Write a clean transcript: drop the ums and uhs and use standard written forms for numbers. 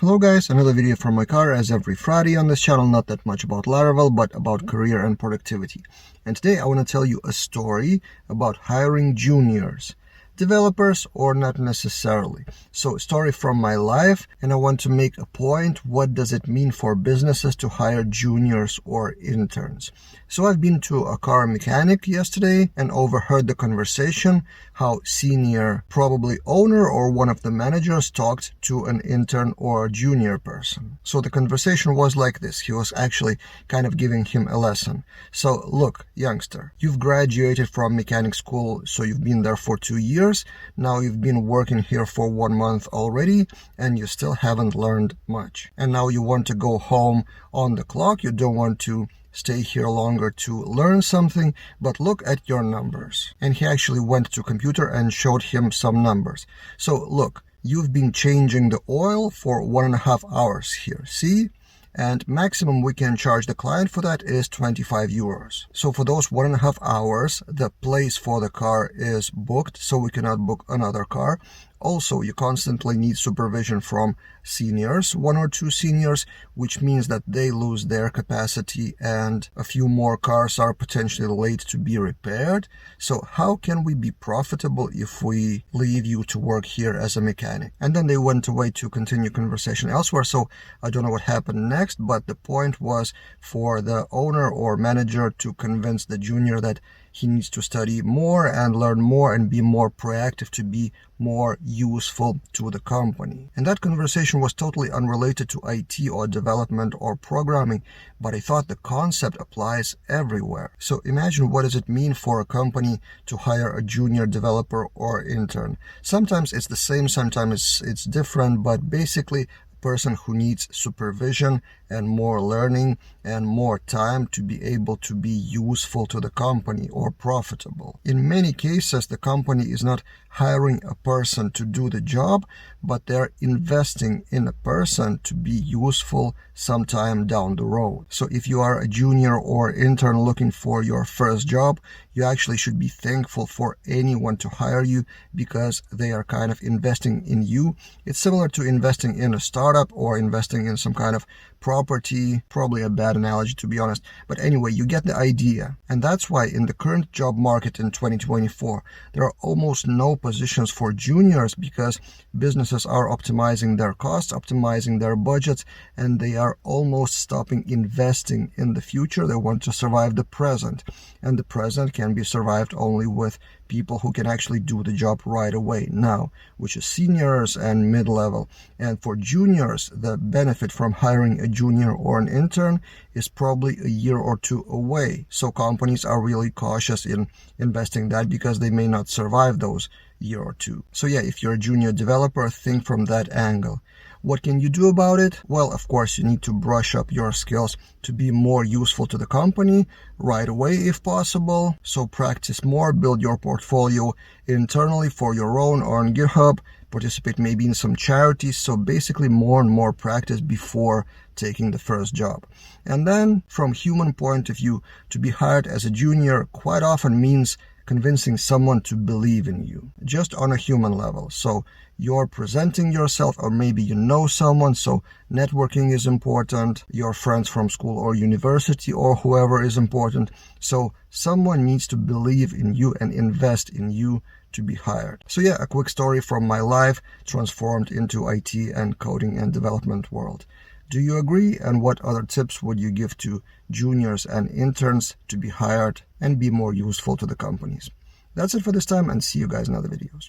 Hello guys, another video from my car as every Friday on this channel. Not that much about Laravel, but about career and productivity. And today I want to tell you a story about hiring juniors. Developers or not necessarily. So story from my life, and I want to make a point. What does it mean for businesses to hire juniors or interns? So I've been to a car mechanic yesterday and overheard the conversation how senior, probably owner or one of the managers, talked to an intern or junior person. So the conversation was like this. He was actually kind of giving him a lesson. So look, youngster, you've graduated from mechanic school, so you've been there for 2 years. Now you've been working here for 1 month already and you still haven't learned much. And now you want to go home on the clock. You don't want to stay here longer to learn something, but look at your numbers. And he actually went to computer and showed him some numbers. So look, you've been changing the oil for 1.5 hours here, see? And maximum we can charge the client for that is 25 euros. So for those 1.5 hours, the place for the car is booked, so we cannot book another car. Also, you constantly need supervision from seniors, 1 or 2 seniors, which means that they lose their capacity and a few more cars are potentially late to be repaired. So how can we be profitable if we leave you to work here as a mechanic? And then they went away to continue conversation elsewhere. So I don't know what happened next, but the point was for the owner or manager to convince the junior that he needs to study more and learn more and be more proactive to be more useful to the company. And that conversation was totally unrelated to IT or development or programming, but I thought the concept applies everywhere. So imagine, what does it mean for a company to hire a junior developer or intern? Sometimes it's the same, sometimes it's different, but basically person who needs supervision and more learning and more time to be able to be useful to the company or profitable. In many cases, the company is not hiring a person to do the job, but they're investing in a person to be useful sometime down the road. So if you are a junior or intern looking for your first job, you actually should be thankful for anyone to hire you because they are kind of investing in you. It's similar to investing in a startup or investing in some kind of property, probably a bad analogy to be honest, but anyway, you get the idea. And that's why in the current job market in 2024, there are almost no positions for juniors because businesses are optimizing their costs, optimizing their budgets, and they are almost stopping investing in the future. They want to survive the present, and the present can be survived only with people who can actually do the job right away now, which is seniors and mid-level. And for juniors, the benefit from hiring a junior or an intern is probably a year or 2 away. So companies are really cautious in investing that because they may not survive those year or 2. So yeah, if you're a junior developer, think from that angle. What can you do about it? Well, of course, you need to brush up your skills to be more useful to the company right away if possible. So practice more, build your portfolio internally for your own or on GitHub, participate maybe in some charities. So basically more and more practice before taking the first job. And then from human point of view, to be hired as a junior quite often means convincing someone to believe in you, just on a human level. So you're presenting yourself, or maybe you know someone, so networking is important, your friends from school or university or whoever is important. So someone needs to believe in you and invest in you to be hired. So yeah, a quick story from my life transformed into IT and coding and development world. Do you agree? And what other tips would you give to juniors and interns to be hired and be more useful to the companies? That's it for this time, and see you guys in other videos.